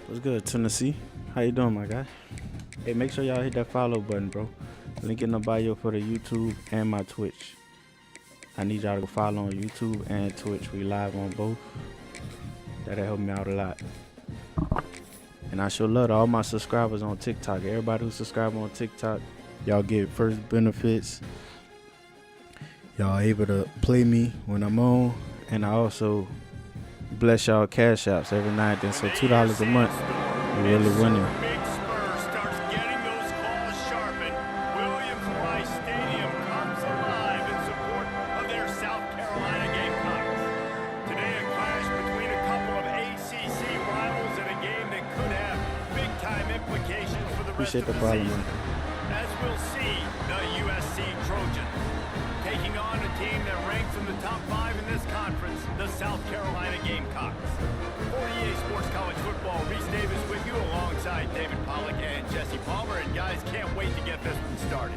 What's good, Tennessee? How you doing, my guy? Hey, make sure y'all hit that follow button, bro. Link in the bio for the YouTube and my Twitch. I need y'all to follow on YouTube and Twitch. We live on both. That'll help me out a lot. And I sure love to all my subscribers on TikTok. Everybody who subscribe on TikTok, y'all get first benefits. Y'all able to play me when I'm on. And I also bless y'all cash apps every night. Then so $2 a month, you really winning. Appreciate the follow, man. As we'll see, the USC Trojans taking on a team that ranks in the top 5 in this conference, the South Carolina Gamecocks. For EA Sports College Football, Reese Davis with you alongside David Pollack and Jesse Palmer. And guys, can't wait to get this one started.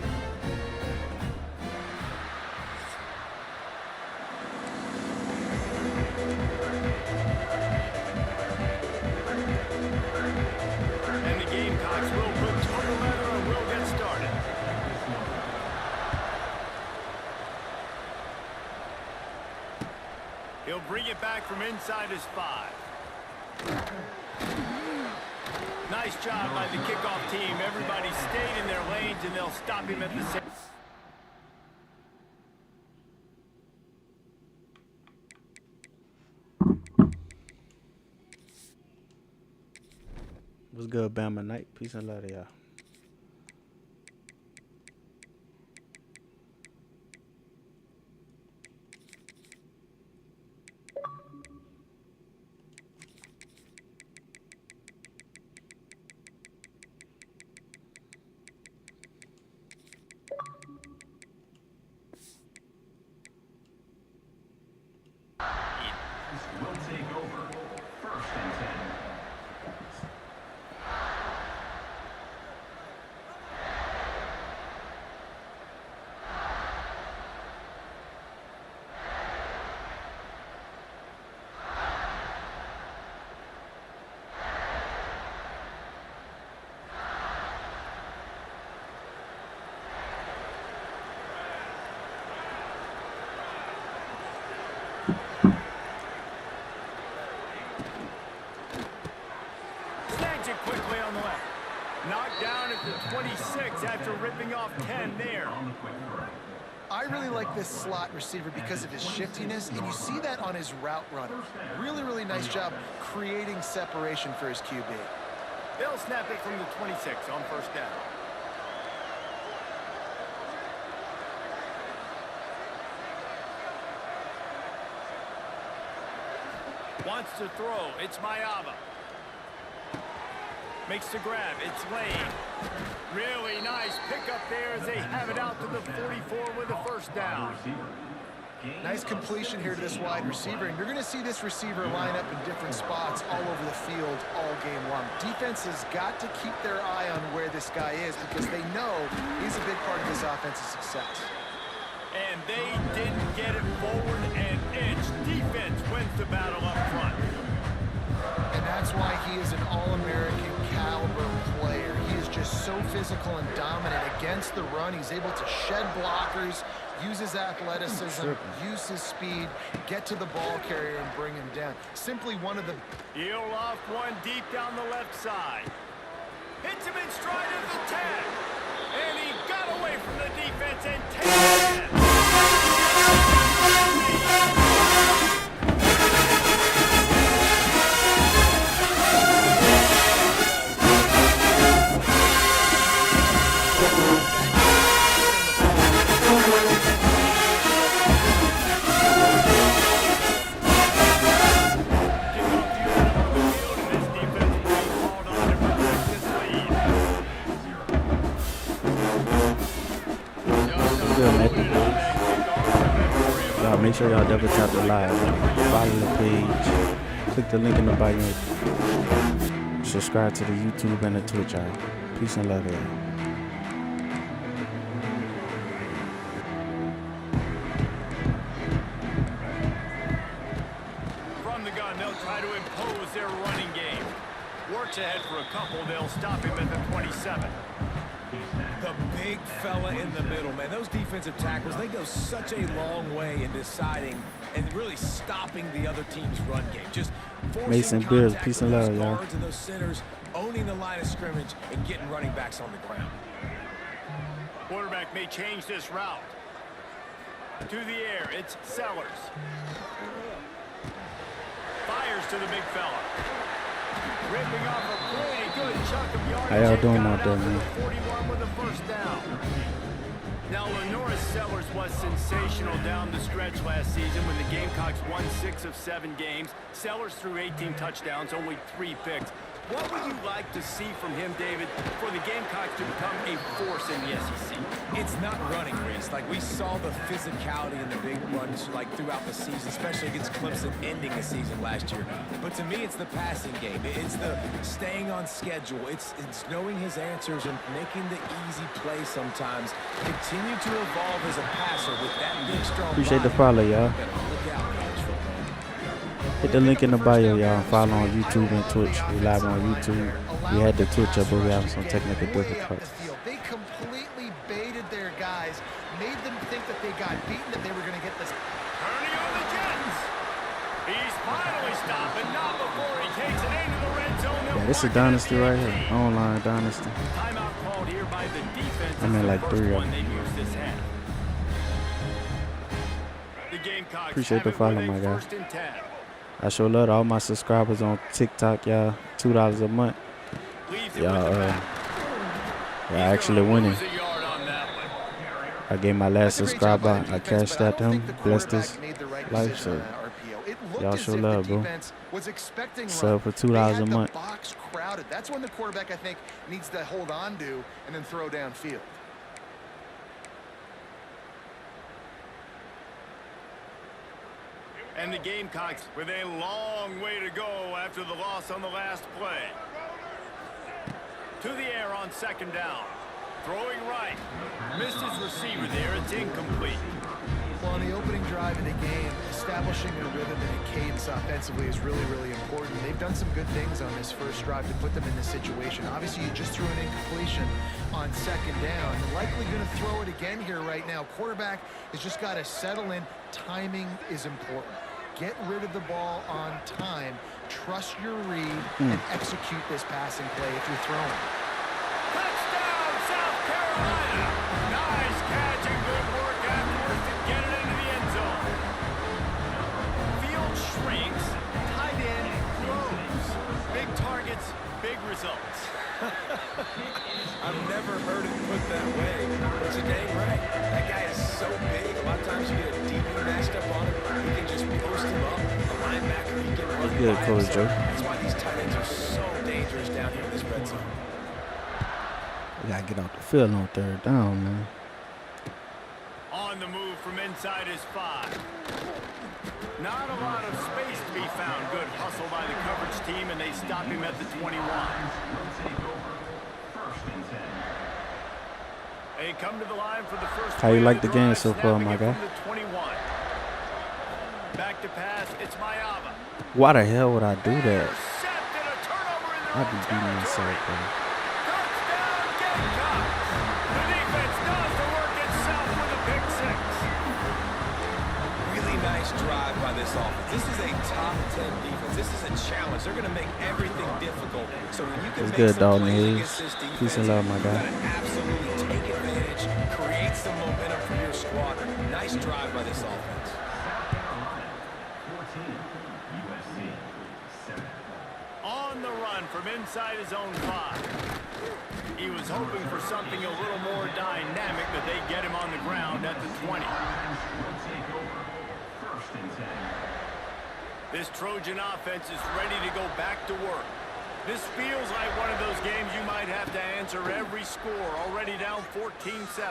And the Gamecocks will put total letter and we'll get started. He'll bring it back from inside his 5. Nice job by the kickoff team. Everybody stayed in their lanes and they'll stop him at the same. What's good, Bama Night? Peace and love to y'all. Will take over. First and 10. Snags it quickly on the left. Knocked down at the 26 after ripping off 10 there. I really like this slot receiver because of his shiftiness, and you see that on his route run. Really, really nice job creating separation for his QB. They'll snap it from the 26 on first down. Wants to throw. It's Mayava. Makes the grab. It's Lane. Really nice pickup there as they have it out to the 44 with a first down. Nice completion here to this wide receiver, and you're going to see this receiver line up in different spots all over the field all game long. Defense has got to keep their eye on where this guy is because they know he's a big part of this offensive success. And they didn't get it forward an inch. Defense wins the battle up front. And that's why he is an All-American caliber player. He is just so physical and dominant against the run. He's able to shed blockers, use his athleticism, use his speed, get to the ball carrier and bring him down. Simply one of the... He'll off one deep down the left side. Hits him in stride of the 10. And he got away from the defense and takes it. Y'all make sure y'all double tap the live, follow the page, click the link in the bio, subscribe to the YouTube and the Twitch, y'all. Peace and love, y'all. From the gun, they'll try to impose their running game. Works ahead for a couple. They'll stop him at the 27. The big fella in the middle, man. Those defensive tackles, they go such a long way in deciding and really stopping the other team's run game. Just forcing Mason Beers, contact peace with and those love, y'all. guards and those centers, owning the line of scrimmage and getting running backs on the ground. Quarterback may change this route. To the air, it's Sellers. Fires to the big fella. Ripping off a pretty good chunk of yardage. How y'all doing Got out there, to the man? 41 with a first down. Now, Lenora Sellers was sensational down the stretch last season when the Gamecocks won 6 of 7 games. Sellers threw 18 touchdowns, only 3 picks. What would you like to see from him, David, for the Gamecocks to become a force in the SEC? It's not running, Reese. Like, we saw the physicality in the big runs, like, throughout the season, especially against Clemson ending the season last year. But to me, it's the passing game. It's the staying on schedule. It's knowing his answers and making the easy play sometimes. Continue to evolve as a passer with that big, strong Appreciate the body. follow, y'all. Gotta look out, college football. Hit the link in the bio, y'all. Follow on YouTube and Twitch. We live on YouTube. We had the Twitch up, but we have some technical difficulties. They completely baited their guys, made them think that they got beaten, that they were going to get this. Turning on the Jets. He's finally stopped, but not before he takes it into the red zone. Yeah, this is Dynasty right here. Online Dynasty. Timeout called here by the defense. I'm in like It's the 3 of first one them. they've used this half. The Gamecocks Appreciate have the it follow, with a my guy. 1st and 10. I sure love all my subscribers on TikTok, y'all. $2 a month. Leaves it Y'all, with the back. y'all actually winning. Lose a yard on that one. I gave my last subscriber. I cashed out to him. Blessed his life. So y'all show love, bro. Sub for $2 a month. Box crowded. That's when the quarterback, I think, needs to hold on to and then throw downfield. And the Gamecocks with a long way to go after the loss on the last play. To the air on 2nd down. Throwing right. Missed his receiver there. It's incomplete. Well, on the opening drive of the game, establishing a rhythm and a cadence offensively is really, really important. They've done some good things on this first drive to put them in this situation. Obviously, you just threw an incompletion on 2nd down. They're likely going to throw it again here right now. Quarterback has just got to settle in. Timing is important. Get rid of the ball on time. Trust your read and execute this passing play if you're throwing. Touchdown, South Carolina. Nice catch and good work afterwards to get it into the end zone. Field shrinks. Tight end grows. Big targets, big results. I've never heard it put that way. But you're dang right. That guy is so big. A lot of times you get a DB matched up on him. You can just post him up. A linebacker, you can run Good, by Coach him. So Joe. that's why these tight ends are so dangerous down here in this red zone. We gotta get off the field on 3rd down, man. On the move from inside his 5. Not a lot of space to be found. Good hustle by the coverage team, and they stop him at the 21. They come to the line for the first. How you play like of the game drive, so far, snapping my it guy? from the 21. Back to pass, it's Mayava. Why the hell would I do that? Intercepted, a turnover in their I'd own be beating myself, territory. bro. Touchdown, Gamecocks. The defense does the work itself with a pick 6. Really nice drive by this offense. This is a top 10 defense. This is a challenge. They're going to make everything difficult. So when you can It's make good, some Dalton plays Hayes. against this defense, Peace and love, my you guy. gotta absolutely take advantage, create some momentum for your squad. Nice drive by this offense. 14, USC 7. On the run from inside his own 5. He was hoping for something a little more dynamic, but they get him on the ground at the 20. Will take over 1st and 10. This Trojan offense is ready to go back to work. This feels like one of those games you might have to answer every score, already down 14-7.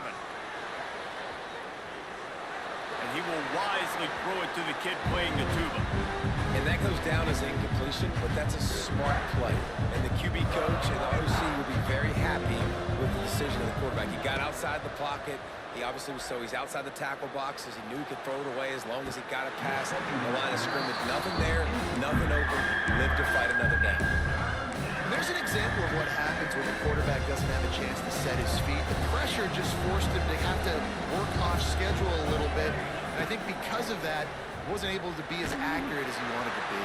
And he will wisely throw it to the kid playing the tuba. And that goes down as an incompletion, but that's a smart play. And the QB coach and the OC will be very happy with the decision of the quarterback. He got outside the pocket. He obviously was he's outside the tackle boxes. He knew he could throw it away as long as he got it past the line of scrimmage. Nothing there, nothing open. Live to fight another down. They're There's an example of what happens when the quarterback doesn't have a chance to set his feet. The pressure just forced him to have to work off schedule a little bit. And I think because of that, wasn't able to be as accurate as he wanted to be.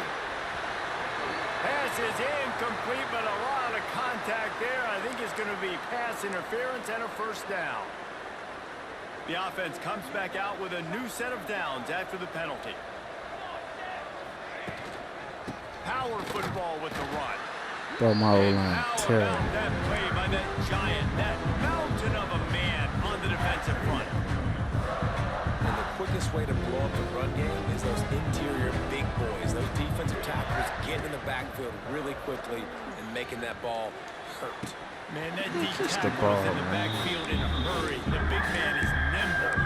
Pass is incomplete, but a lot of contact there. I think it's going to be pass interference and a first down. The offense comes back out with a new set of downs after the penalty. Power football with the run. Bro, my And O-line how about terrible. that play by that giant, that mountain of a man on the defensive front? And the quickest way to blow up the run game is those interior big boys, those defensive tackles getting in the backfield really quickly and making that ball hurt. Man, that deep Just the tackle is ball, in the man. backfield in a hurry. The big man is nimble.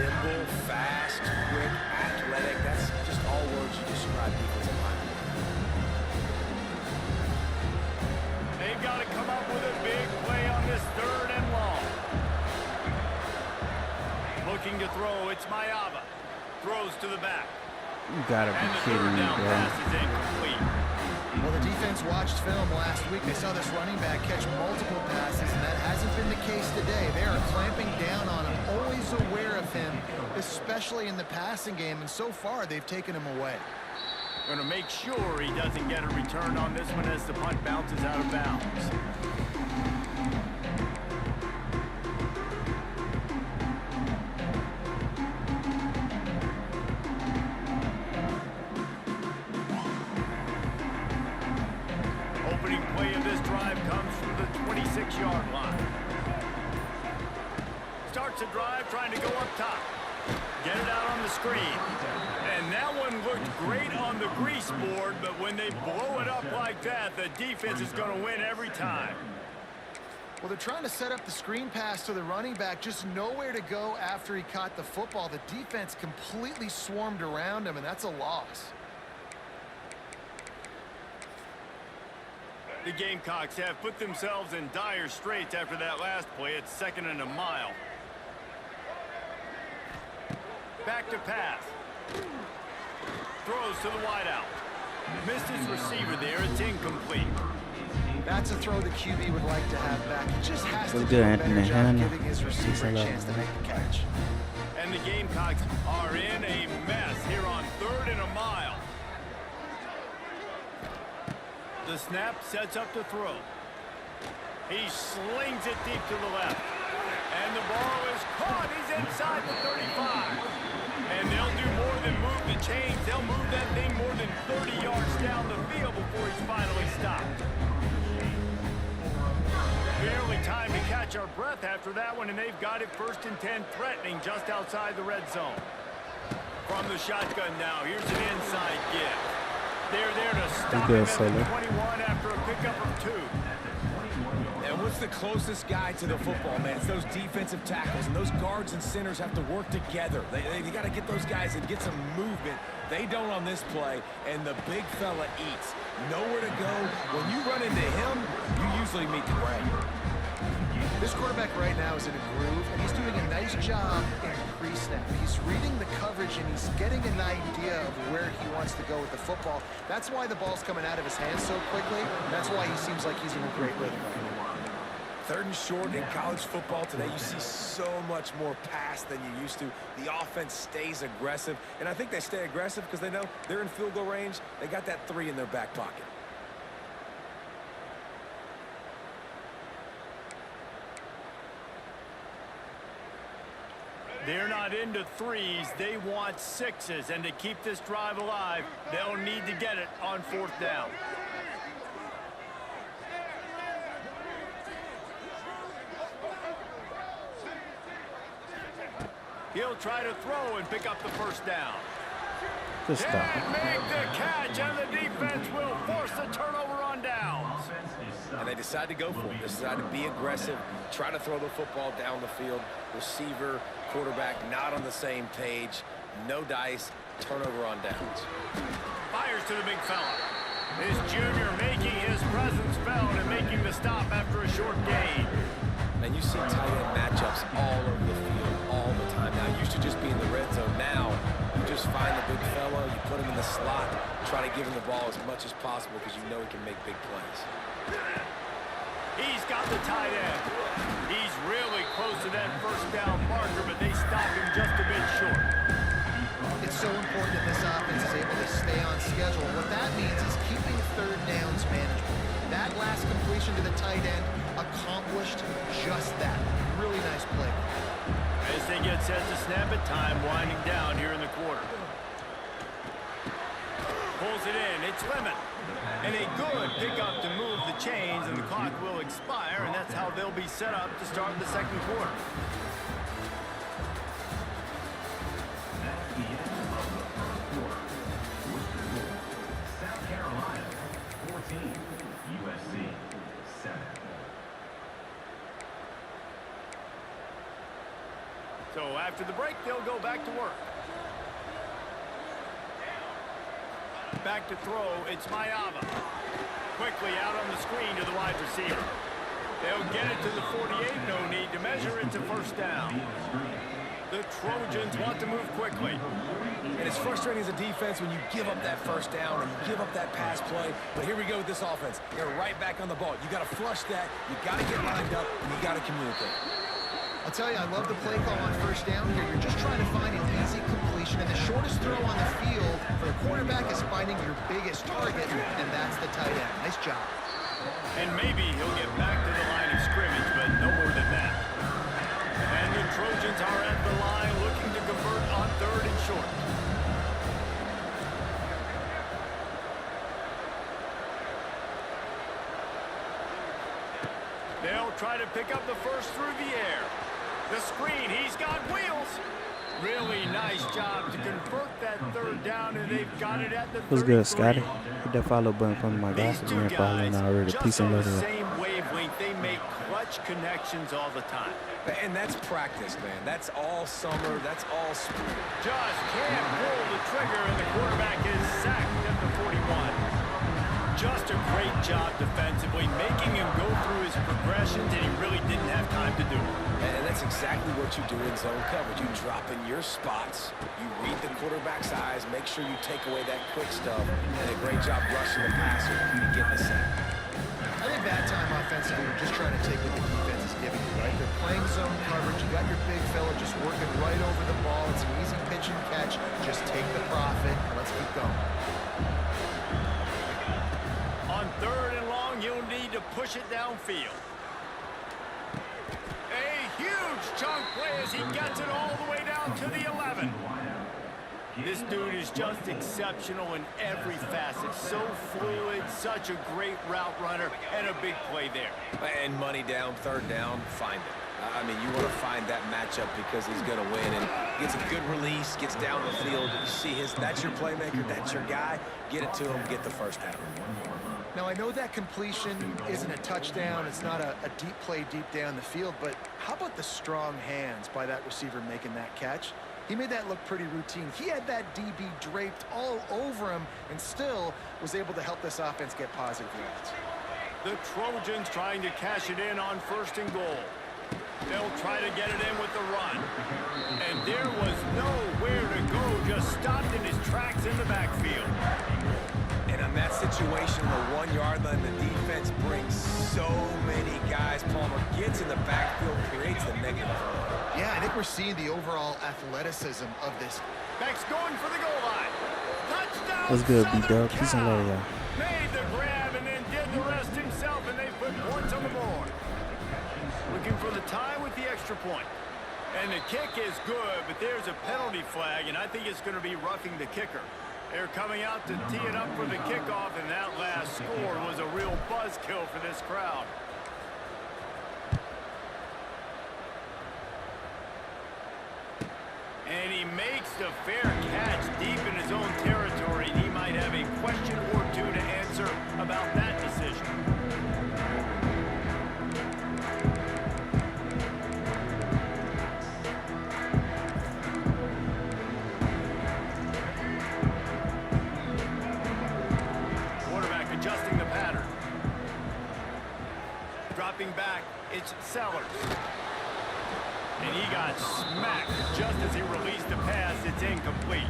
Nimble, fast, quick, athletic. That's just all words you describe defensive linemen. They've got to come up with a big play on this 3rd and long. Looking to throw, it's Mayava. Throws to the back. You gotta And be the kidding 3rd me, down bro. pass is incomplete. Well, the defense watched film last week. They saw this running back catch multiple passes, and that hasn't been the case today. They are clamping down on him, always aware of him, especially in the passing game, and so far they've taken him away. Going to make sure he doesn't get a return on this one as the punt bounces out of bounds. Opening play of this drive comes from the 26-yard line. Starts a drive trying to go up top. Get it out on the screen. And that one looked great on the grease board, but when they blow it up like that, the defense is going to win every time. Well, they're trying to set up the screen pass to the running back, just nowhere to go after he caught the football. The defense completely swarmed around him, and that's a loss. The Gamecocks have put themselves in dire straits after that last play. It's 2nd and a mile. Back to pass. Throws to the wideout. Missed his receiver there. It's incomplete. That's a throw the QB would like to have back. He just has to What's do good, a better Anthony? job Hannah? giving his receiver a chance to make the catch. And the Gamecocks are in a mess here on 3rd and a mile. The snap sets up the throw. He slings it deep to the left. And the ball is caught. He's inside the 35. And they'll do more than move the chains. They'll move that thing more than 30 yards down the field before he's finally stopped. Barely time to catch our breath after that one, and they've got it 1st and 10, threatening just outside the red zone. From the shotgun now, here's an inside give. They're there to stop him at the 21 after a pickup of 2. And what's the closest guy to the football, man? It's those defensive tackles, and those guards and centers have to work together. They got to get those guys and get some movement. They don't on this play, and the big fella eats. Nowhere to go. When you run into him, you usually meet the ground. This quarterback right now is in a groove, and he's doing a nice job in pre-snap. He's reading the coverage, and he's getting an idea of where he wants to go with the football. That's why the ball's coming out of his hands so quickly. That's why he seems like he's in a great rhythm right now. 3rd and short in college football today, you see so much more pass than you used to. The offense stays aggressive, and I think they stay aggressive because they know they're in field goal range. They got that 3 in their back pocket. They're not into 3s. They want 6s. And to keep this drive alive, they'll need to get it on 4th down. He'll try to throw and pick up the 1st down. Good stuff. And make the catch, and the defense will force the turnover on downs. And they decide to go for it. They decide to be aggressive, try to throw the football down the field. Receiver, quarterback not on the same page. No dice, turnover on downs. Fires to the big fella. His junior making his presence felt and making the stop after a short gain. And you see tight end matchups all over the field all the time. Now, it used to just be in the red zone. Now, you just find the big fella, you put put him in the slot, try to give him the ball as much as possible because you know he can make big plays. He's got the tight end. He's really close to that first down marker, but they stop him just a bit short. It's so important that this offense is able to stay on schedule. What that means is keeping third downs manageable. That last completion to the tight end accomplished just that. Really nice play. As they get set to snap it, time winding down here in the quarter. Pulls it in. It's Lemon. And a good pickup to move the chains, and the clock will expire, and that's how they'll be set up to start the second quarter. That's the end of the first quarter. With the score, South Carolina 14, USC 7. So after the break, they'll go back to work. Back to throw, it's Mayava. Quickly out on the screen to the wide receiver. They'll get it to the 48, no need to measure, it's a first down. The Trojans want to move quickly. And it's frustrating as a defense when you give up that first down and you give up that pass play. But here we go with this offense. They're right back on the ball. You got to flush that, you got to get lined up, and you got to communicate. I'll tell you, I love the play call on first down here. You're just trying to find an easy completion, and the shortest throw on the field for the quarterback is finding your biggest target, and that's the tight end. Nice job. And maybe he'll get back to the line of scrimmage, but no more than that. And the Trojans are at the line looking to convert on third and short. They'll try to pick up the first through the air. The screen, he's got wheels. Really nice job to convert that third down, and they've got it at the 33. What's good, Scotty? Hit that follow button from my guys. These two We're following guys, already. just Peace and on the love. same wavelength, they make clutch connections all the time. And that's practice, man. That's all summer. That's all spring. Just can't pull the trigger, and the quarterback is sacked at the 41. Just a great job defensively, making him go through his progressions, and he really didn't have time to do it. And that's exactly what you do in zone coverage. You drop in your spots, you read the quarterback's eyes, make sure you take away that quick stuff, and a great job rushing the passer and getting the sack. I think that time offensively, you're just trying to take what the defense is giving you, right? They're playing zone coverage. You got your big fella just working right over the ball. It's an easy pitch and catch. Just take the profit, and let's keep going. On third and long, you'll need to push it downfield. A huge chunk play as he gets it all the way down to the 11. This dude is just exceptional in every facet. So fluid, such a great route runner, and a big play there. And money down, third down, find it. I mean, you want to find that matchup because he's going to win and gets a good release, gets down the field. You see that's your playmaker, that's your guy. Get it to him, get the first down. Now, I know that completion isn't a touchdown. It's not a deep play deep down the field, but how about the strong hands by that receiver making that catch? He made that look pretty routine. He had that DB draped all over him and still was able to help this offense get positive yards. The Trojans trying to cash it in on first and goal. They'll try to get it in with the run. And there was nowhere to go, just stopped in his tracks in the backfield. And on that situation, the 1 yard line, the defense brings so many guys. Palmer gets in the backfield, creates the negative play. Yeah, I think we're seeing the overall athleticism of this. Beck's going for the goal line. Touchdown. What's good, Southern B-Dub? Peace and love, Cal. y'all. Made the grab and then did the rest himself, and they put points on the board. Looking for the tie with the extra point. And the kick is good, but there's a penalty flag, and I think it's going to be roughing the kicker. They're coming out to tee it up for the kickoff, and that last score was a real buzzkill for this crowd. And he makes the fair catch deep in his own territory. He might have a question or two to answer about that decision. Quarterback adjusting the pattern. Dropping back, it's Sellers. And he got smacked just as he released the pass. It's incomplete.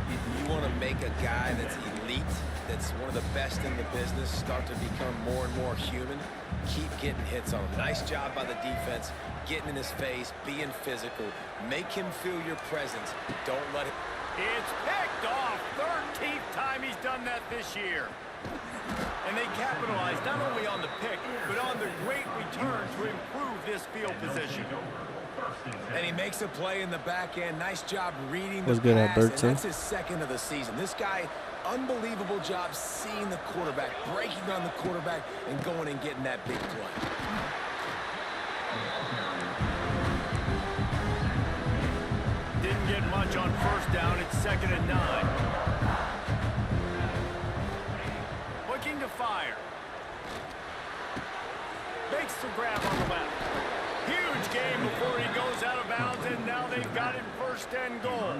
You want to make make a guy that's elite, that's one of the best in the business, start to become more and more human, keep getting hits on him. Nice job by the defense, getting in his face, being physical. Make him feel your presence. Don't let it... It's picked off. 13th time he's done that this year. And they capitalized not only on the pick, but on the great return to improve this field position. And he makes a play in the back end. Nice job reading the What's good at pass, and Berto? that's his second of the season. This guy, unbelievable job seeing the quarterback, breaking on the quarterback, and going and getting that big play. Didn't get much on first down. It's 2nd and 9. Looking to fire. Makes the grab on the left. Huge game before he goes out of bounds, and now they've got it 1st and goal.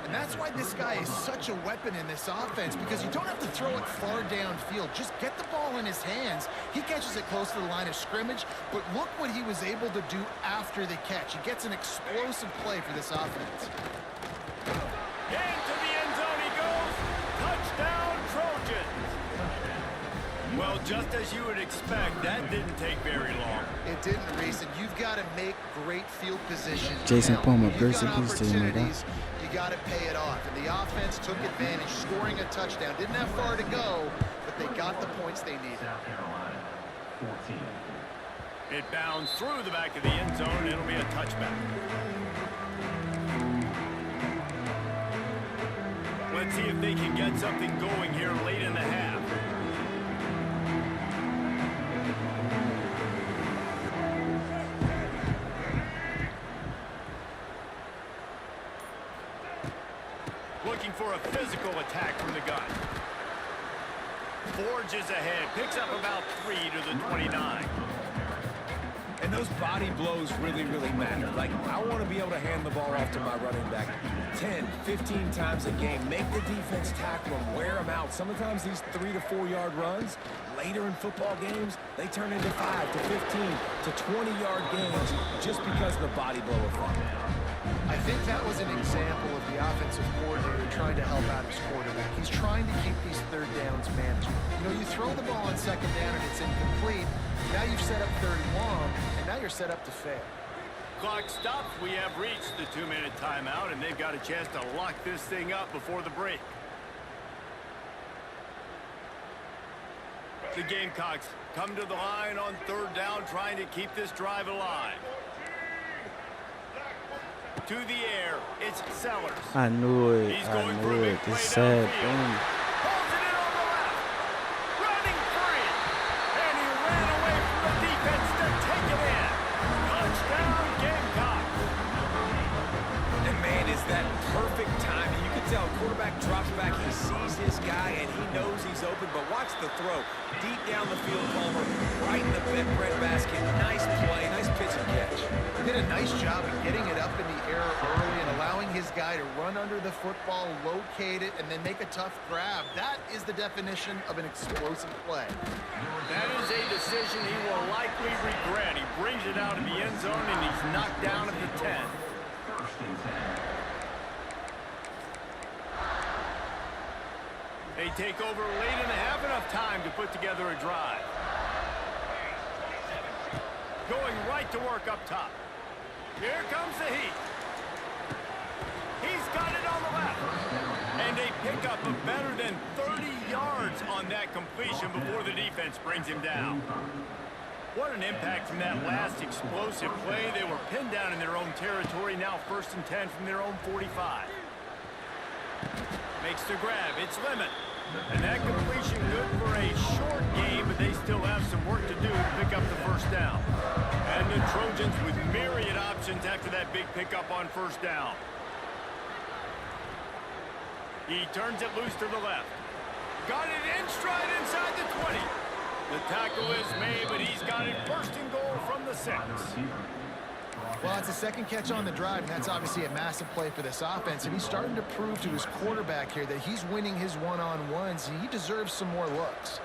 And that's why this guy is such a weapon in this offense, because you don't have to throw it far downfield. Just get the ball in his hands. He catches it close to the line of scrimmage, but look what he was able to do after the catch. He gets an explosive play for this offense. Into the end zone he goes. Touchdown, Trojans. Well, just as you would expect, that didn't take very long. It didn't, Reese, and you've got to make great field position. Jason count. Palmer, You've grace got and peace to you, my guy. opportunities, you got to pay it off. And the offense took advantage, scoring a touchdown. Didn't have far to go, but they got the points they needed. South Carolina, 14. It bounds through the back of the end zone, and it'll be a touchback. Let's see if they can get something going here late in the half. Looking for a physical attack from the gun. Forges ahead, picks up about 3 to the 29. And those body blows really, really matter. Like, I want to be able to hand the ball off to my running back 10, 15 times a game. Make the defense tackle them, wear them out. Sometimes these 3 to 4 yard runs, later in football games, they turn into 5 to 15 to 20-yard games just because of the body blow effect. I think that was an example of the offensive coordinator trying to help out his quarterback. He's trying to keep these third downs manageable. You know, you throw the ball on 2nd down and it's incomplete. Now you've set up 3rd and long, and now you're set up to fail. Clock stops. We have reached the 2-minute timeout, and they've got a chance to lock this thing up before the break. The Gamecocks come to the line on 3rd down, trying to keep this drive alive. To the air, it's Sellers. I knew it. He's I going for a knew big it. play This sad downfield. thing. Pulls it in on the left. Running free. And he ran away from the defense to take it in. Touchdown, Gamecocks. And man, is that perfect timing. You can tell quarterback drops back, he sees his guy, and he knows he's open, but watch the throw. Deep down the field, Palmer, right in the big bread basket. Nice play, nice pitch and catch. He did a nice job of getting it up in the air early and allowing his guy to run under the football, locate it, and then make a tough grab. That is the definition of an explosive play. That is a decision he will likely regret. He brings it out of the end zone, and he's knocked down at the 10. 1st and 10. They take over late in the half, enough time to put together a drive. Going right to work up top. Here comes the heat. He's got it on the left. And they pick up a better than 30 yards on that completion before the defense brings him down. What an impact from that last explosive play. They were pinned down in their own territory, now 1st and 10 from their own 45. Makes the grab, it's Lemon. And that completion good for a short game, but they still have some work to do to pick up the 1st down. And the Trojans with myriad options after that big pickup on 1st down. He turns it loose to the left. Got it in stride inside the 20. The tackle is made, but he's got it 1st and goal from the 6. Well, it's a 2nd catch on the drive, and that's obviously a massive play for this offense. And he's starting to prove to his quarterback here that he's winning his one-on-ones, and he deserves some more looks.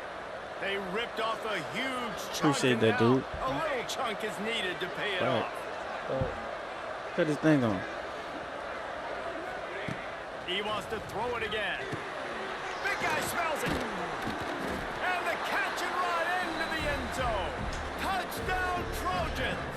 They ripped off a huge chunk. Appreciate that, now dude. a little chunk is needed to pay it Right. off. Cut this thing on. He wants to throw it again. Big guy smells it. And the catch and run into the end zone. Touchdown, Trojans.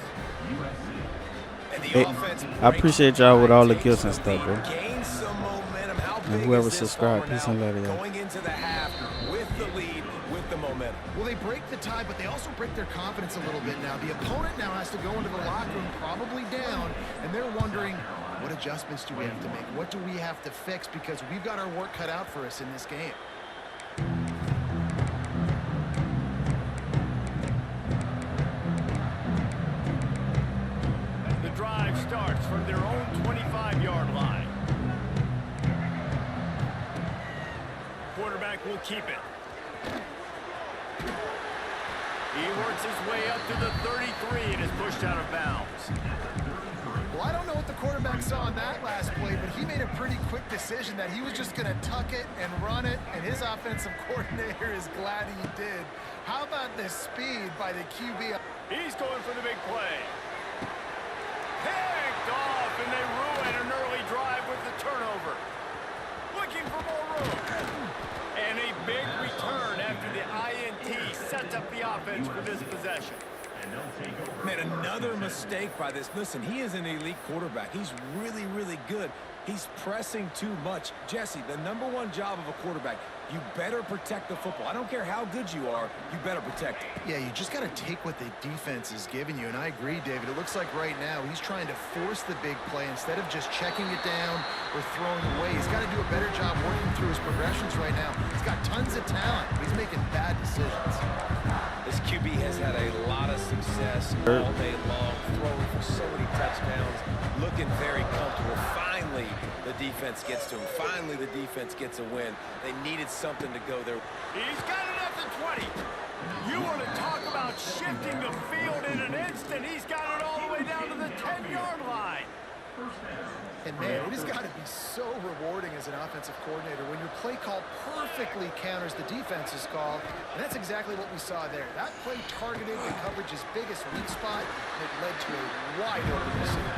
And the Hey, offense I appreciate y'all with all the gifts and takes stuff, bro. gain some momentum. How big whoever is this subscribed, homer peace now and love to y'all. going into the half with the lead, with the momentum? Well, they break the tie, but they also break their confidence a little bit now. The opponent now has to go into the locker room probably down, and they're wondering, what adjustments do we have to make? What do we have to fix? Because we've got our work cut out for us in this game. The drive starts from their own 25-yard line. Quarterback will keep it. He works his way up to the 33 and is pushed out of bounds. Well, I don't know what the quarterback saw on that last play, but he made a pretty quick decision that he was just going to tuck it and run it, and his offensive coordinator is glad he did. How about the speed by the QB? He's going for the big play. Picked off, and they ruin an early drive with the turnover. Looking for more room. And a big return after the INT sets up the offense for this possession. Man, another mistake by this. Listen, he is an elite quarterback. He's really, really good. He's pressing too much. Jesse, the #1 job of a quarterback, you better protect the football. I don't care how good you are, you better protect it. Yeah, you just got to take what the defense is giving you, and I agree, David. It looks like right now he's trying to force the big play instead of just checking it down or throwing away. He's got to do a better job working through his progressions right now. He's got tons of talent, but he's making bad decisions. This QB has had a lot of success all day long, throwing for so many touchdowns, looking very comfortable. Finally, the defense gets to him. Finally, the defense gets a win. They needed something to go there. He's got it at the 20. You want to talk about shifting the field in an instant. He's got it all the way down to the 10-yard line. And man, it has got to be so rewarding as an offensive coordinator when your play call perfectly counters the defense's call, and that's exactly what we saw there. That play targeted the coverage's biggest weak spot, and it led to a wide open receiver.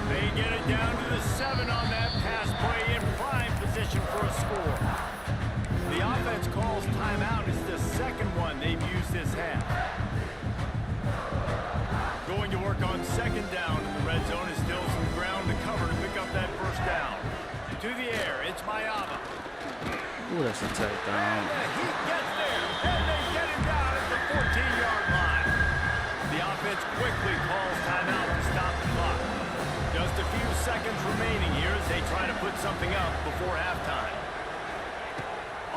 They get it down to the 7 on that pass play in prime position for a score. The offense calls timeout. It's the second one they've used this half. Going to work on second down. The red zone is still some ground to cover to pick up that first down. To the air, it's Mayama. Ooh, that's a touchdown. He gets there, and they get him down at the 14-yard line. The offense quickly calls timeout to stop the clock. Just a few seconds remaining here as they try to put something up before halftime.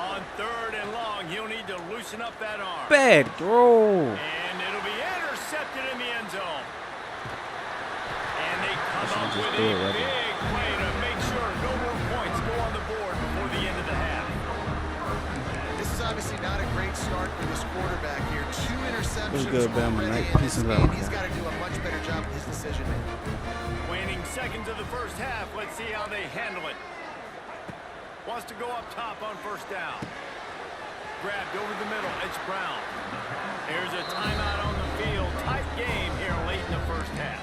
On third and long, he'll need to loosen up that arm. Bad throw. And it'll be intercepted in the end zone. And they come up with a big play to make sure no more points go on the board before the end of the half. This is obviously not a great start for this quarterback here. 2 interceptions good, Bama. already Nice. in Peace this and game. love. He's got to do a much better job with his decision making. Waning seconds of the first half. Let's see how they handle it. Wants to go up top on first down. Grabbed over the middle. It's Brown. There's a timeout on the field. Tight game here late in the first half.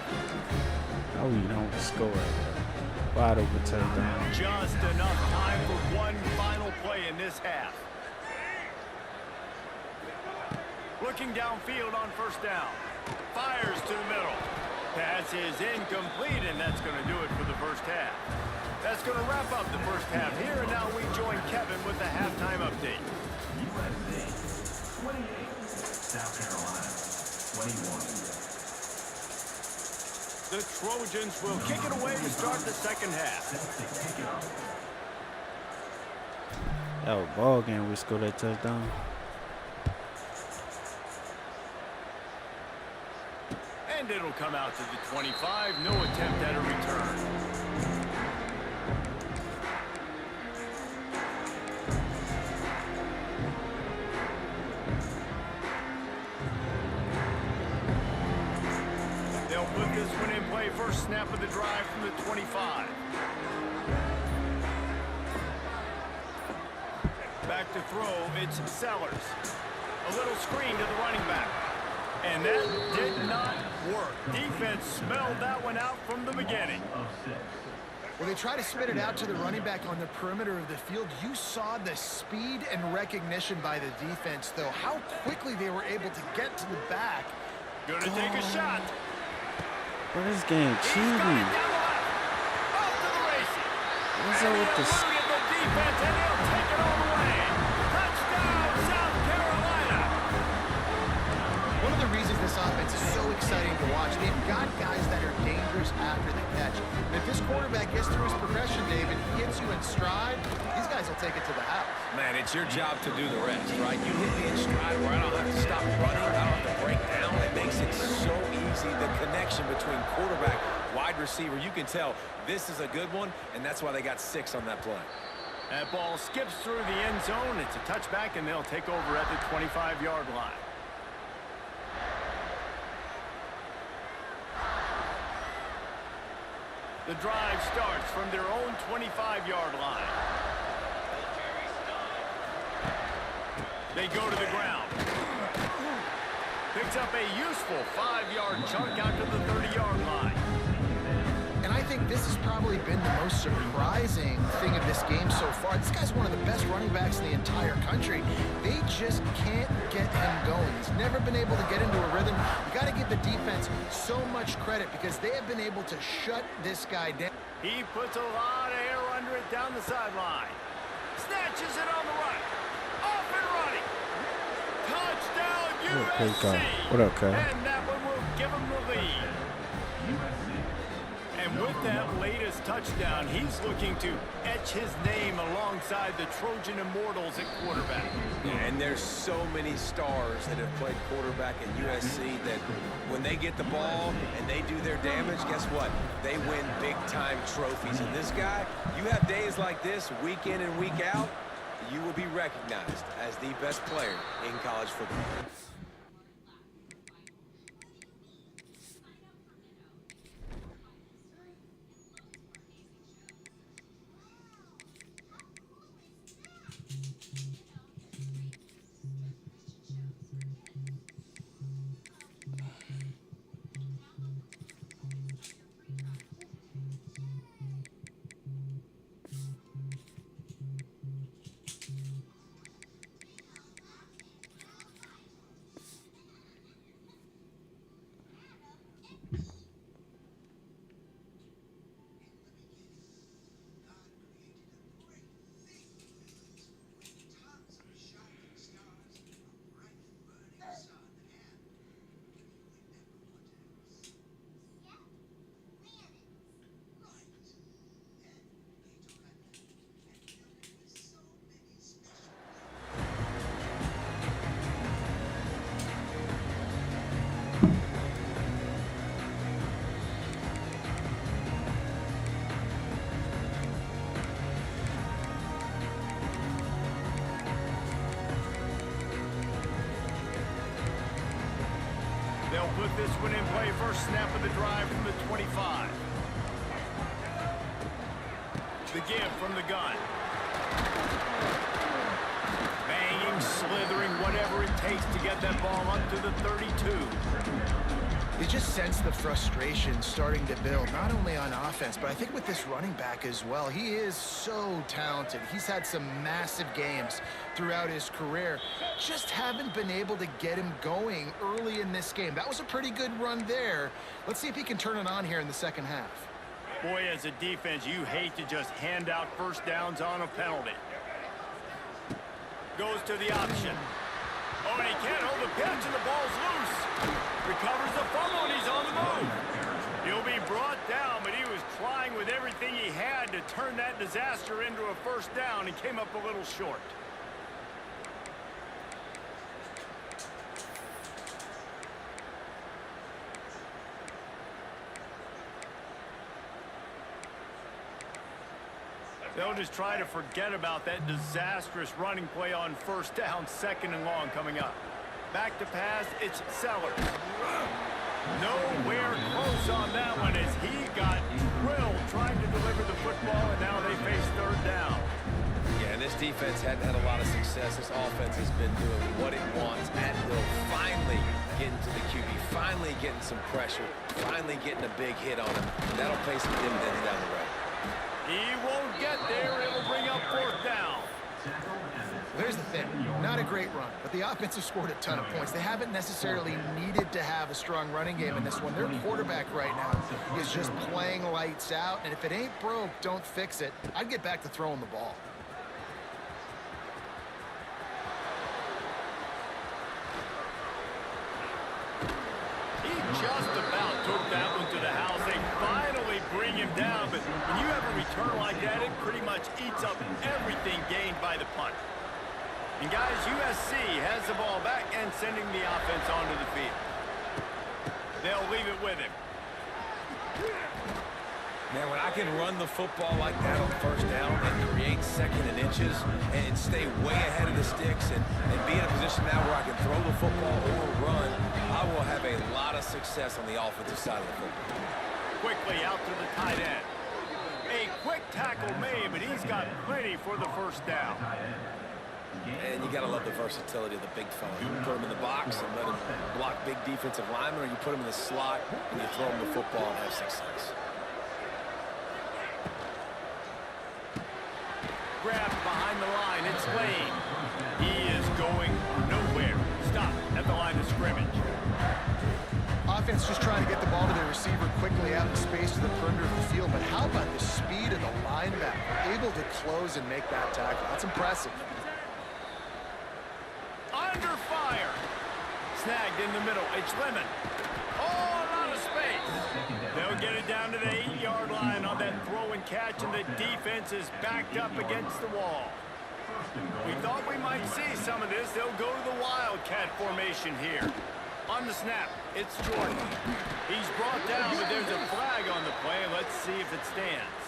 Oh, you don't score. Wide open touchdown. Just enough time for one final play in this half. Looking downfield on first down. Fires to the middle. Pass is incomplete, and that's going to do it for the first half. That's going to wrap up the first half here, and now we join Kevin with the halftime update. USA 28, South Carolina 21. The Trojans will kick it away to start the second half. That was ball game. We scored that touchdown. And it'll come out to the 25. No attempt at a return. They'll put this one in play. First snap of the drive from the 25. Back to throw, it's Sellers. A little screen to the running back. And that did not work. Defense smelled that one out from the beginning. Well, they try to spit it out to the running back on the perimeter of the field. You saw the speed and recognition by the defense, though. How quickly they were able to get to the back. Gonna take a shot. Bro, this game cheating. Off to the races. What's up with this? The defense, and he'll take it all the way. Touchdown, South Carolina. One of the reasons this offense is so exciting to watch, they've got guys that are dangerous after the catch. If this quarterback gets through his progression, David, he hits you in stride, these guys will take it to the house. Man, it's your job to do the rest, right? You hit me in stride where I don't have to stop running, I don't have to break down. It makes it so easy. The connection between quarterback, wide receiver, you can tell this is a good one, and that's why they got 6 on that play. That ball skips through the end zone. It's a touchback, and they'll take over at the 25-yard line. The drive starts from their own 25-yard line. They go to the ground. Picks up a useful 5-yard chunk out to the 30-yard line. And I think this has probably been the most surprising thing of this game so far. This guy's one of the best running backs in the entire country. They just can't get him going. He's never been able to get into a rhythm. You got to give the defense so much credit because they have been able to shut this guy down. He puts a lot of air under it down the sideline. Snatches it on the right. Off and running. Touchdown, USC. What up, Kyle? And that one will give him the lead. And with that latest touchdown, he's looking to etch his name alongside the Trojan Immortals at quarterback. And there's so many stars that have played quarterback at USC that when they get the ball and they do their damage, guess what? They win big-time trophies. And this guy, you have days like this, week in and week out, you will be recognized as the best player in college football. They'll put this one in play. First snap of the drive from the 25. The give from the gun. Banging, slithering, whatever it takes to get that ball up to the 32. You just sense the frustration starting to build, not only on offense, but I think with this running back as well. He is so talented. He's had some massive games throughout his career. Just haven't been able to get him going early in this game. That was a pretty good run there. Let's see if he can turn it on here in the second half. Boy, as a defense, you hate to just hand out first downs on a penalty. Goes to the option. Oh, and he can't hold the pitch, and the ball's loose. Recovers the fumble, and he's on the move. He'll be brought down, but he was trying with everything he had to turn that disaster into a first down and came up a little short. They'll just try to forget about that disastrous running play on first down, second and long coming up. Back to pass, it's Sellers. Nowhere close on that one as he got drilled trying to deliver the football, and now they face third down. Yeah, and this defense hadn't had a lot of success. This offense has been doing what it wants at will. Finally getting to the QB, finally getting some pressure, finally getting a big hit on him. That'll pay some dividends down the road. He won't get there. It'll bring up 4th down. There's the thing, not a great run, but the offense has scored a ton of points. They haven't necessarily needed to have a strong running game in this one. Their quarterback right now is just playing lights out, and if it ain't broke, don't fix it. I'd get back to throwing the ball. He just about took that one to the house. They finally bring him down, but when you have a return like that, it pretty much eats up everything gained by the punt. And guys, USC has the ball back and sending the offense onto the field. They'll leave it with him. Man, when I can run the football like that on 1st down and create 2nd and inches and stay way ahead of the sticks and be in a position now where I can throw the football or run, I will have a lot of success on the offensive side of the football. Quickly out to the tight end. A quick tackle made, but he's got plenty for the 1st down. And you got to love the versatility of the big fella. You put him in the box and let him block big defensive linemen, or you put him in the slot and you throw him the football and have success. Grabbed behind the line. It's Lane. He is going nowhere. Stop at the line of scrimmage. Offense just trying to get the ball to their receiver quickly out in space to the perimeter of the field, but how about the speed of the linebacker? Able to close and make that tackle. That's impressive. Under fire. Snagged in the middle. It's Lemon. Oh, a lot of space. They'll get it down to the 8-yard line on that throw and catch, and the defense is backed up against the wall. We thought we might see some of this. They'll go to the Wildcat formation here. On the snap, it's Jordan. He's brought down, but there's a flag on the play. Let's see if it stands.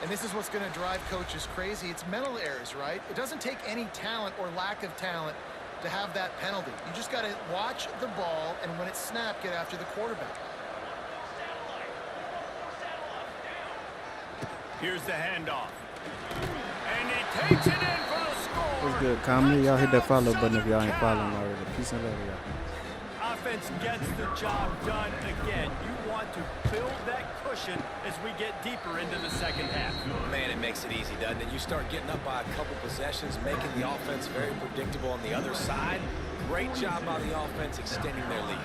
And this is what's going to drive coaches crazy. It's mental errors, right? It doesn't take any talent or lack of talent to have that penalty. You just got to watch the ball, and when it's snapped, get after the quarterback. Here's the handoff. And he takes it in for the score. What's good, comedy? Y'all hit that follow button if y'all ain't following already. Peace and love, y'all. Offense gets the job done again. You want to build that cushion as we get deeper into the 2nd half. Man, it makes it easy, doesn't it? You start getting up by a couple possessions, making the offense very predictable on the other side. Great job by the offense extending their lead.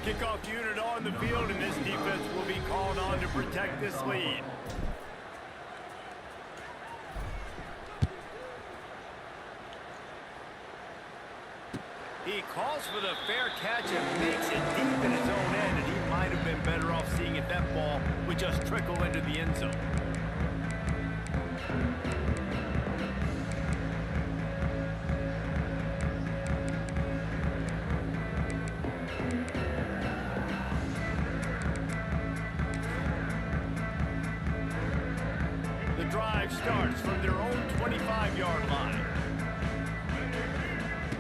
Kickoff unit on the field, and this defense will be called on to protect this lead. He calls for the fair catch and makes it deep in his own end, and he might have been better off seeing if that ball would just trickle into the end zone. The drive starts from their own 25-yard line.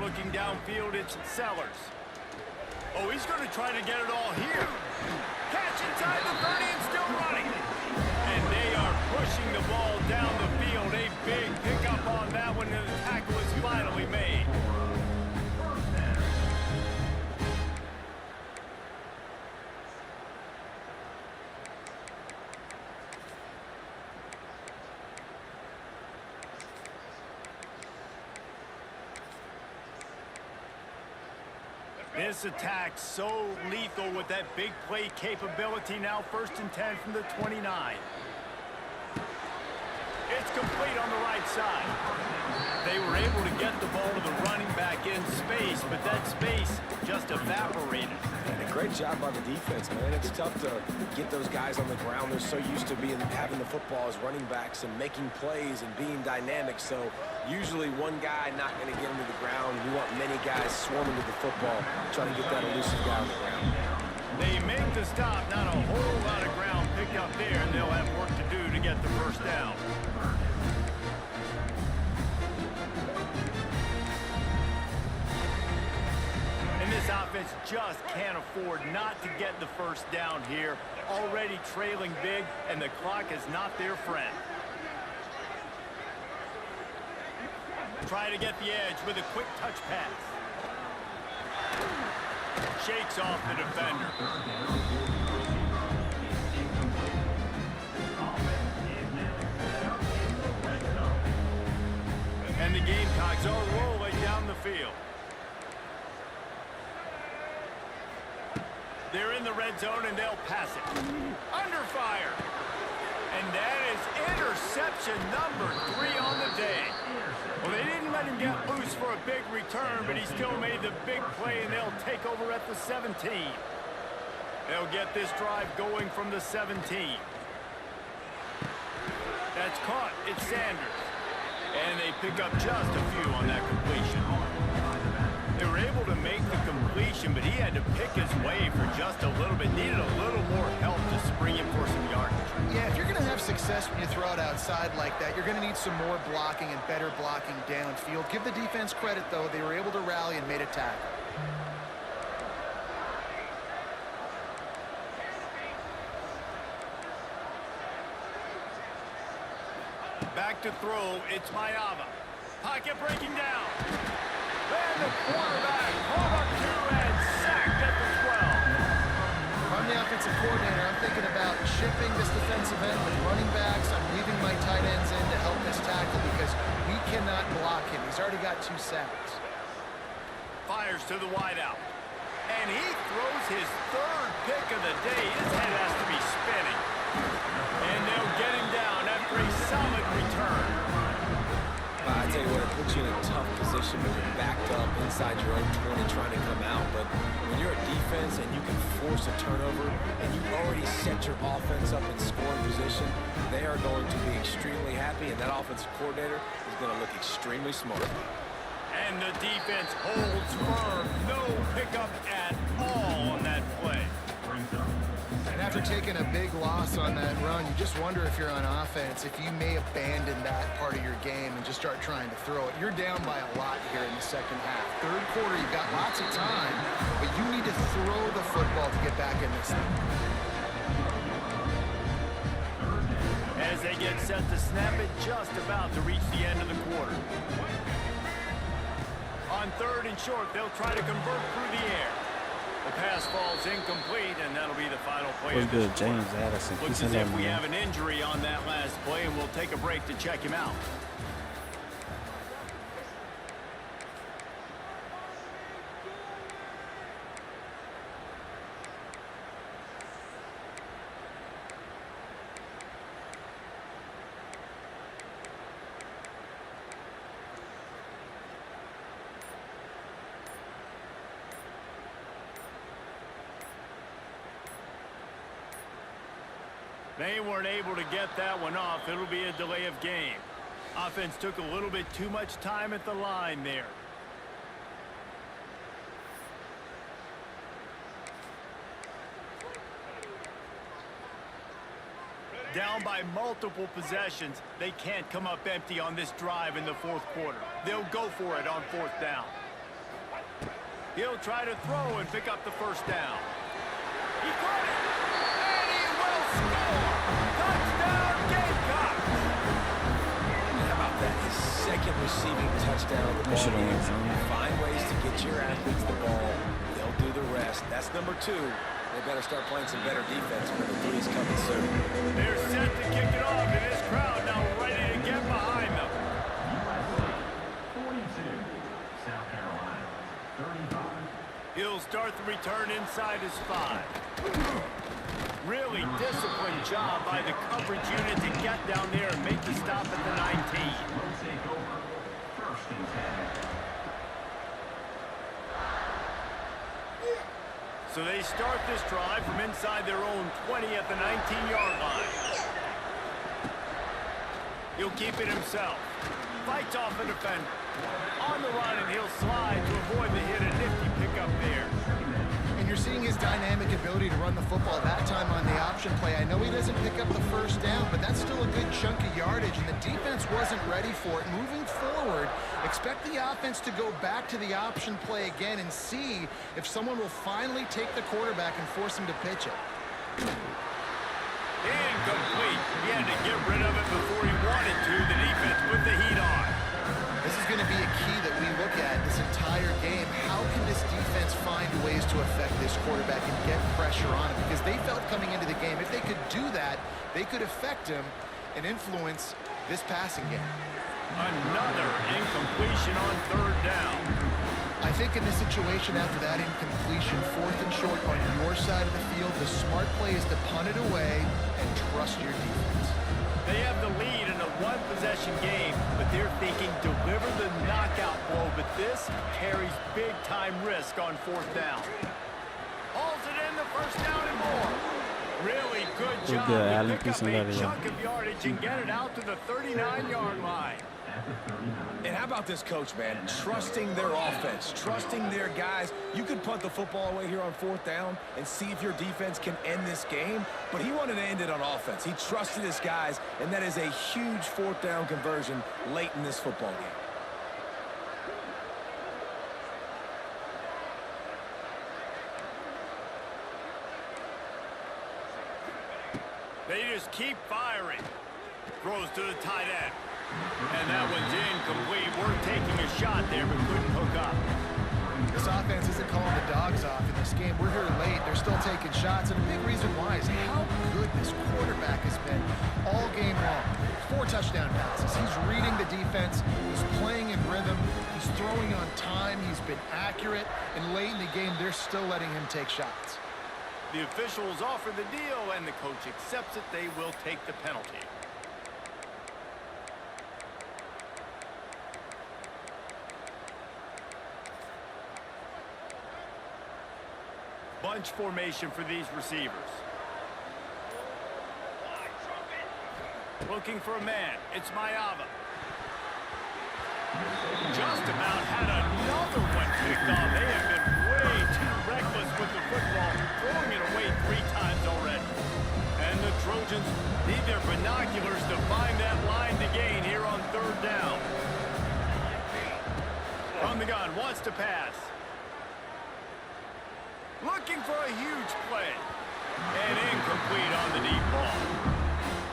Looking downfield, it's Sellers. Oh, he's going to try to get it all here. Catch inside the 30 and still running. And they are pushing the ball down the field. A big pickup on that one, and the tackle is finally made. This attack so lethal with that big play capability. Now 1st and 10 from the 29. It's complete on the right side. They were able to get the ball to the running back in space, but that space just evaporated. And a great job by the defense, man. It's tough to get those guys on the ground. They're so used to having the football as running backs and making plays and being dynamic. So usually one guy not going to get him to the ground. You want many guys swarming to the football, trying to get that elusive guy on the ground. They make the stop. Not a whole lot of ground picked up there, and they'll have work to do to get the 1st down. And this offense just can't afford not to get the first down here. Already trailing big, and the clock is not their friend. Try to get the edge with a quick touch pass. Shakes off the defender. And the Gamecocks are rolling down the field. They're in the red zone and they'll pass it. Under fire. And that is interception number 3 on the day. Well, they didn't let him get loose for a big return, but he still made the big play, and they'll take over at the 17. They'll get this drive going from the 17. That's caught. It's Sanders. And they pick up just a few on that completion. They were able to make the completion, but he had to pick his way for just a little bit. Needed a little more help to spring him for some yardage. Yeah, if you're going to have success when you throw it outside like that, you're going to need some more blocking and better blocking downfield. Give the defense credit, though. They were able to rally and made a tackle. Back to throw, it's Mayava. Pocket breaking down. And the quarterback pulled up 2 and sacked at the 12. If I'm the offensive coordinator, I'm thinking about shipping this defensive end with running backs. I'm leaving my tight ends in to help this tackle because we cannot block him. He's already got 2 sacks. Fires to the wideout. And he throws his 3rd pick of the day. His head has to be spinning. And they'll get him down after a solid return. I tell you what, it puts you in a tough position when you're backed up inside your own 20 trying to come out. But when you're a defense and you can force a turnover and you already set your offense up in scoring position, they are going to be extremely happy, and that offensive coordinator is going to look extremely smart. And the defense holds firm. No pickup at all on that play. And after taking a big loss on that run, you just wonder if you're on offense, if you may abandon that part of your game and just start trying to throw it. You're down by a lot here in the second half. 3rd quarter, you've got lots of time, but you need to throw the football to get back in this thing. As they get set to snap it, just about to reach the end of the quarter. On 3rd and short, they'll try to convert through the air. The pass falls incomplete, and that'll be the final play. What's of this good, James quarter. Addison? Looks as if we have an injury on that last play, and we'll take a break to check him out. They weren't able to get that one off. It'll be a delay of game. Offense took a little bit too much time at the line there. Down by multiple possessions, they can't come up empty on this drive in the 4th quarter. They'll go for it on 4th down. He'll try to throw and pick up the first down. He caught it! And he will score! Touchdown, Gamecocks! How about that? His 2nd receiving touchdown of the ball game. Find ways to get your athletes the ball. They'll do the rest. That's number 2. They better start playing some better defense when the 3's coming soon. They're set to kick it off, and this crowd now ready to get behind them. 42, South Carolina, 35. He'll start the return inside his 5. Really disciplined job by the coverage unit to get down there and make the stop at the 19. Will take over. 1st and 10. So they start this drive from inside their own 20 at the 19-yard line. He'll keep it himself. Fights off a defender. On the run, and he'll slide to avoid the hit. A nifty pickup there. And you're seeing his dynamic ability to run the football that time on the option play. I know he doesn't pick up the first down, but that's still a good chunk of yardage, and the defense wasn't ready for it. Moving forward, expect the offense to go back to the option play again and see if someone will finally take the quarterback and force him to pitch it. Incomplete. He had to get rid of it before he wanted to. The defense put the heat on. This is going to be a key that we look at this entire game. How can this defense find ways to affect this quarterback and get pressure on him? Because they felt coming into the game, if they could do that, they could affect him and influence this passing game. Another incompletion on third down. I think in this situation, after that incompletion, 4th and short on your side of the field, the smart play is to punt it away and trust your defense. They have the lead in a one-possession game, but they're thinking deliver the knockout blow, but this carries big-time risk on 4th down. Hauls it in the first down and more. Really good job to pick up a chunk of yardage and get it out to the 39-yard line. And how about this coach, man? Trusting their offense, trusting their guys. You could punt the football away here on 4th down and see if your defense can end this game, but he wanted to end it on offense. He trusted his guys, and that is a huge 4th down conversion late in this football game. They just keep firing. Throws to the tight end. And that one's incomplete. We're taking a shot there, but couldn't hook up. This offense isn't calling the dogs off in this game. We're here late. They're still taking shots, and a big reason why is how good this quarterback has been all game long. 4 touchdown passes. He's reading the defense. He's playing in rhythm. He's throwing on time. He's been accurate. And late in the game, they're still letting him take shots. The officials offer the deal, and the coach accepts it. They will take the penalty. Bunch formation for these receivers. Looking for a man. It's Mayava. Just about had another one picked off. They have been way too reckless with the football, throwing it away 3 times already. And the Trojans need their binoculars to find that line to gain here on 3rd down. From the gun, wants to pass. Looking for a huge play. And incomplete on the deep ball.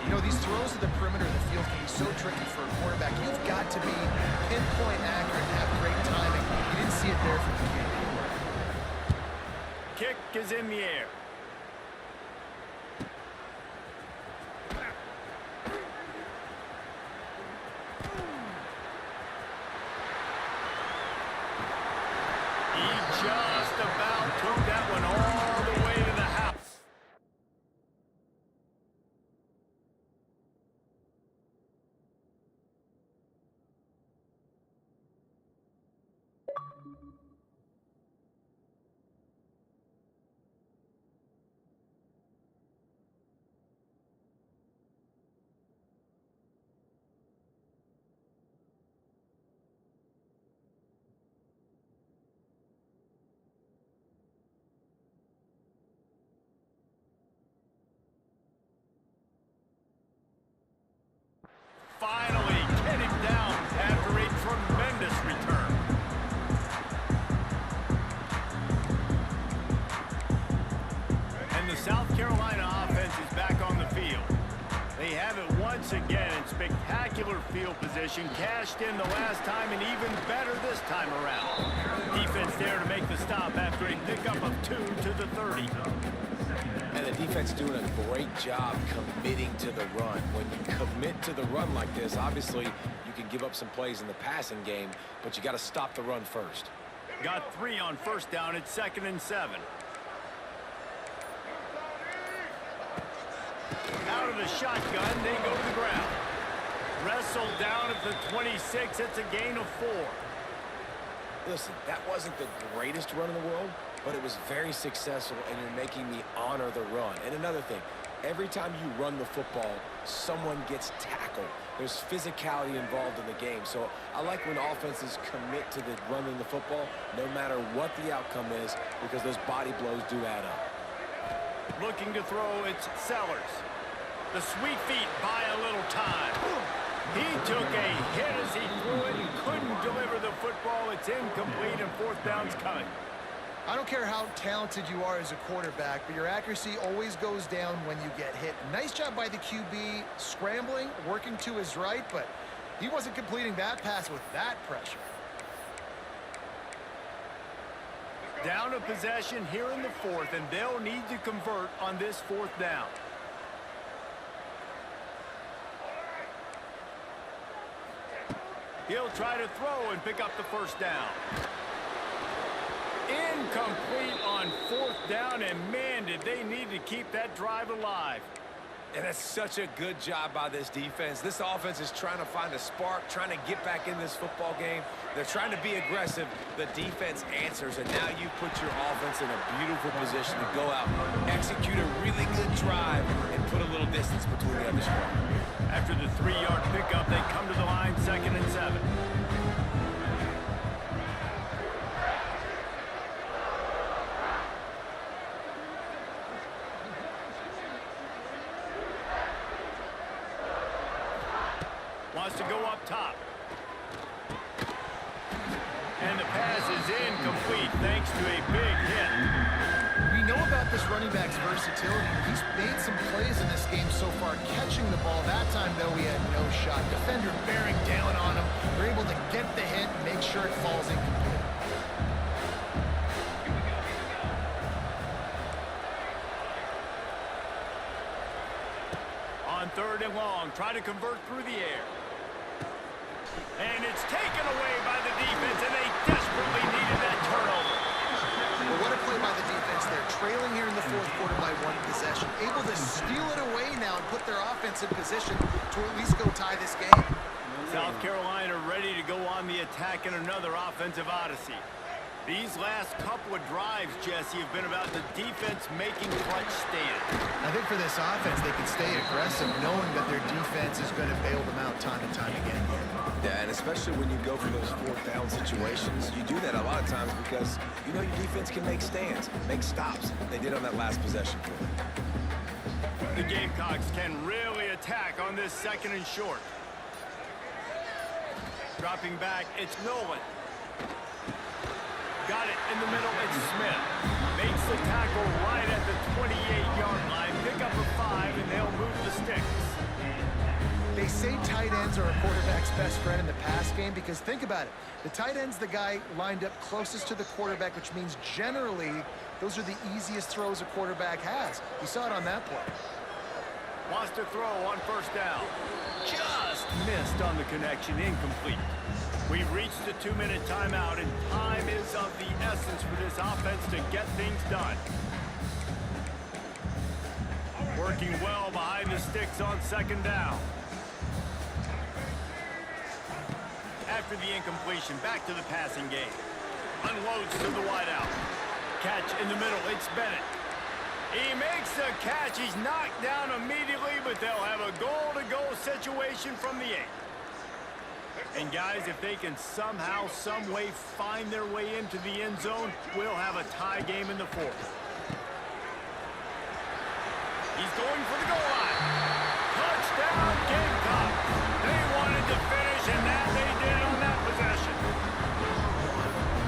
You know, these throws to the perimeter of the field can be so tricky for a quarterback. You've got to be pinpoint accurate and have great timing. You didn't see it there from the beginning. Kick is in the air. He just about took that one all the way to the house. Finally get him down after a tremendous return. And the South Carolina offense is back on the field. They have it once again in spectacular field position, cashed in the last time and even better this time around. Defense there to make the stop after a pickup of 2 to the 30. And the defense doing a great job committing to the run. When you commit to the run like this, obviously you can give up some plays in the passing game, but you got to stop the run first. Got 3 on 1st down. It's 2nd and 7. Out of the shotgun, they go to the ground. Wrestled down at the 26. It's a gain of 4. Listen, that wasn't the greatest run in the world, but it was very successful, and you're making me honor the run. And another thing, Every time you run the football, someone gets tackled. There's physicality involved in the game. So I like when offenses commit to the running the football, no matter what the outcome is, because those body blows do add up. Looking to throw, it's Sellers. The sweet feet buy a little time. He took a hit as he threw it and couldn't deliver the football. It's incomplete and fourth down's coming. I don't care how talented you are as a quarterback, but your accuracy always goes down when you get hit. Nice job by the QB scrambling, working to his right, but he wasn't completing that pass with that pressure. Down a possession here in the fourth, and they'll need to convert on this fourth down. He'll try to throw and pick up the first down. Incomplete on fourth down, and man, did they need to keep that drive alive. And that's such a good job by this defense. This offense is trying to find a spark, trying to get back in this football game. They're trying to be aggressive. The defense answers, and now you put your offense in a beautiful position to go out, execute a really good drive, and put a little distance between the other squad. After the 3-yard pickup, they come to the line, 2nd and 7. Wants to go up top. And the pass is incomplete thanks to a big hit. We know about this running back's versatility. He's made some plays in this game so far, catching the ball. That time, though, he had no shot. Defender bearing down on him. They're able to get the hit and make sure it falls incomplete. On 3rd and long, try to convert through the air. And it's taken away by the defense, and they desperately needed that turnover. Well, what a play by the defense there. Trailing here in the fourth quarter by 1 possession. Able to steal it away now and put their offense in position to at least go tie this game. South Carolina ready to go on the attack in another offensive odyssey. These last couple of drives, Jesse, have been about the defense making clutch stands. I think for this offense, they can stay aggressive knowing that their defense is going to bail them out time and time again. Yeah, and especially when you go for those fourth down situations, you do that a lot of times because you know your defense can make stands, make stops. They did on that last possession. The Gamecocks can really attack on this 2nd and short. Dropping back, it's Nolan. Got it in the middle, it's Smith. Makes the tackle right at the 28-yard line. Pick up a 5, and they'll move the sticks. They say tight ends are a quarterback's best friend in the pass game because think about it. The tight end's the guy lined up closest to the quarterback, which means generally those are the easiest throws a quarterback has. You saw it on that play. Wants to throw on 1st down. Just missed on the connection, incomplete. We've reached the 2-minute timeout, and time is of the essence for this offense to get things done. Working well behind the sticks on 2nd down. After the incompletion, back to the passing game. Unloads to the wideout. Catch in the middle, it's Bennett. He makes the catch. He's knocked down immediately, but they'll have a goal-to-go situation from the 8. And guys, if they can somehow, some way find their way into the end zone, we'll have a tie game in the 4th. He's going for the goal line. Touchdown, Gamecock. They wanted to finish, and that they did on that possession.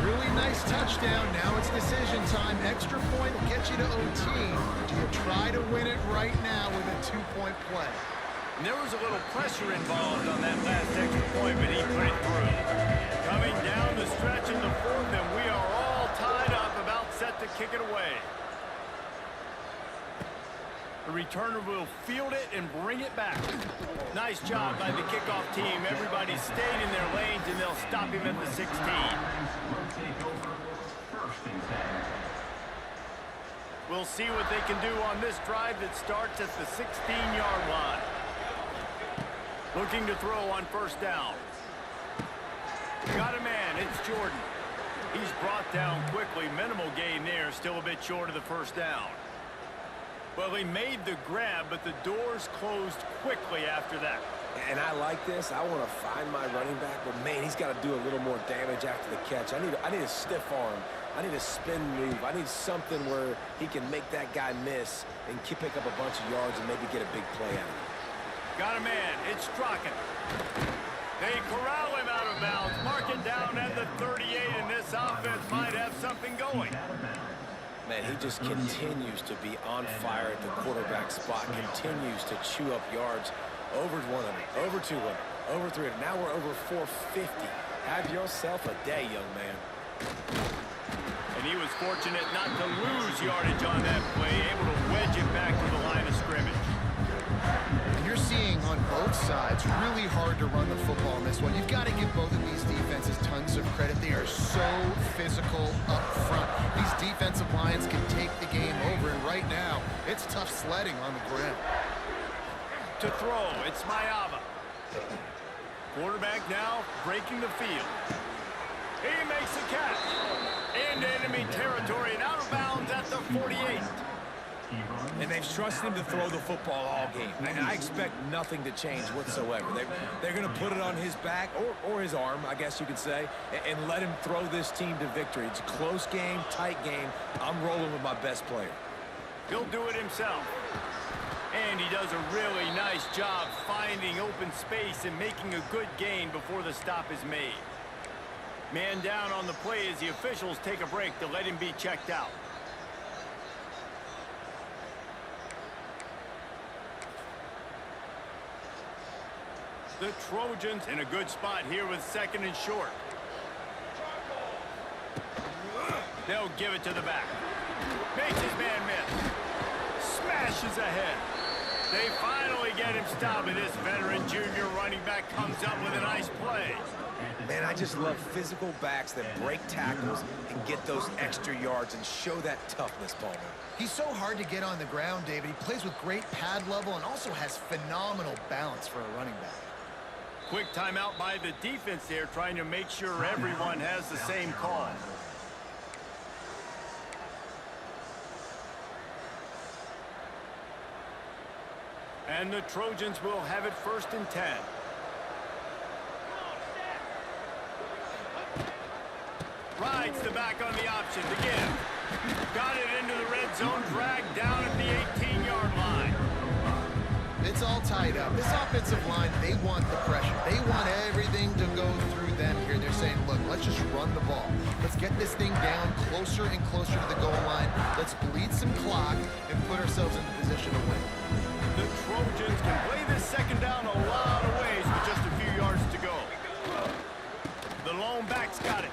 Really nice touchdown. Now it's decision time. Extra point will get you to OT. Do you try to win it right now with a 2-point play? And there was a little pressure involved on that last extra point, but he put it through. Coming down the stretch in the 4th, and we are all tied up, about set to kick it away. The returner will field it and bring it back. Nice job by the kickoff team. Everybody stayed in their lanes, and they'll stop him at the 16. We'll see what they can do on this drive that starts at the 16-yard line. Looking to throw on 1st down. Got a man, it's Jordan. He's brought down quickly. Minimal gain there, still a bit short of the 1st down. Well, he made the grab, but the doors closed quickly after that. And I like this. I want to find my running back, but man, he's got to do a little more damage after the catch. I need a stiff arm. I need a spin move. I need something where he can make that guy miss and pick up a bunch of yards and maybe get a big play out of it. Got a man. It's Strachan. They corral him out of bounds. Mark it down at the 38, and this offense might have something going. Man, he just continues to be on fire at the quarterback spot, continues to chew up yards. Over 100, over 200, over 300. Now we're over 450. Have yourself a day, young man. And he was fortunate not to lose yardage on that play, able to wedge it back to the line of scrimmage. And you're seeing on both sides really hard to run the football in this one. You've got to give both of these defenses tons of credit. They are so physical up front. These defensive lines can take the game over, and right now, it's tough sledding on the ground. To throw, it's Mayava. Quarterback now breaking the field. He makes the catch. Into enemy territory and out of bounds at the 48. And they've trusted him to throw the football all game. And I expect nothing to change whatsoever. They're going to put it on his back, or his arm, I guess you could say, and let him throw this team to victory. It's a close game, tight game. I'm rolling with my best player. He'll do it himself. And he does a really nice job finding open space and making a good gain before the stop is made. Man down on the play as the officials take a break to let him be checked out. The Trojans in a good spot here with 2nd and short. They'll give it to the back. Makes his man miss. Smashes ahead. They finally get him stopped, and this veteran junior running back comes up with a nice play. Man, I just love physical backs that break tackles and get those extra yards and show that toughness, Palmer. He's so hard to get on the ground, David. He plays with great pad level and also has phenomenal balance for a running back. Quick timeout by the defense there, trying to make sure everyone has the same call. And the Trojans will have it 1st and 10. Rides the back on the option to give. Got it into the red zone, dragged down at the 18-yard line. It's all tied up. This offensive line, they want the pressure. They want everything to go through them here. They're saying, look, let's just run the ball. Let's get this thing down closer and closer to the goal line. Let's bleed some clock and put ourselves in position to win. The Trojans can play this 2nd down a lot of ways with just a few yards to go. The lone back's got it.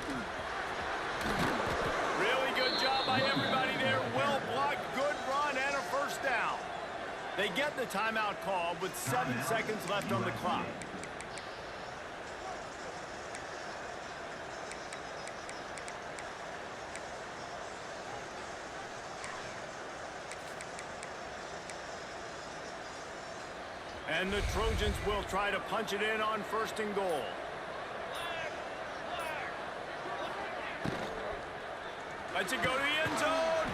Really good job by everybody there. Well blocked, good run, and a 1st down. They get the timeout called with 7 seconds left on the clock. And the Trojans will try to punch it in on 1st and goal. Lets it go to the end zone.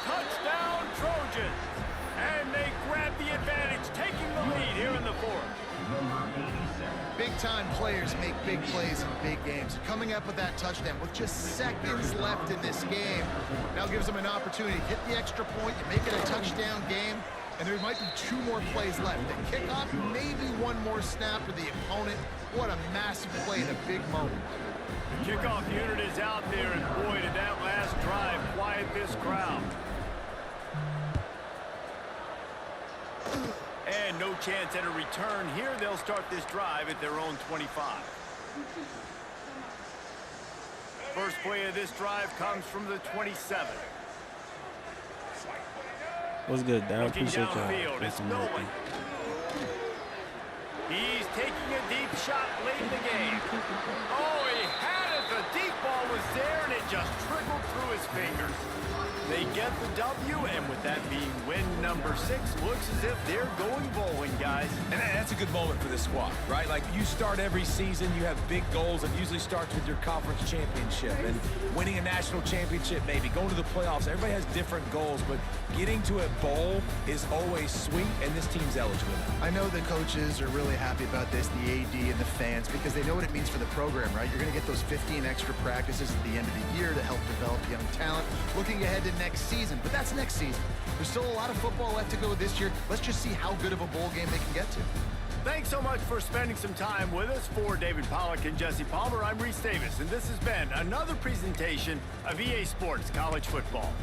Touchdown, Trojans. And they grab the advantage, taking the lead here in the 4th. Big-time players make big plays in big games. Coming up with that touchdown with just seconds left in this game now gives them an opportunity to hit the extra point and make it a touchdown game. And there might be 2 more plays left. The kickoff, maybe 1 more snap for the opponent. What a massive play in a big moment. The kickoff unit is out there, and boy, did that last drive quiet this crowd. And no chance at a return here. They'll start this drive at their own 25. First play of this drive comes from the 27. What's good, Dad? Looking Appreciate downfield, y'all. it's Nolan. He's taking a deep shot late in the game. Oh, he had it. The deep ball was there, and it just trickled through his fingers. They get the W, and with that being win number 6, looks as if they're going bowling, guys. And that's a good moment for this squad, right? Like, you start every season, you have big goals. It usually starts with your conference championship and winning a national championship, maybe going to the playoffs. Everybody has different goals, but getting to a bowl is always sweet, and this team's eligible. I know the coaches are really happy about this, the AD and the fans, because they know what it means for the program, right? You're going to get those 15 extra practices at the end of the year to help develop young talent, looking ahead to next season. But that's next season. There's still a lot of football left to go this year. Let's just see how good of a bowl game they can get to. Thanks so much for spending some time with us. For David Pollack and Jesse Palmer, I'm Reese Davis, and this has been another presentation of EA Sports College Football.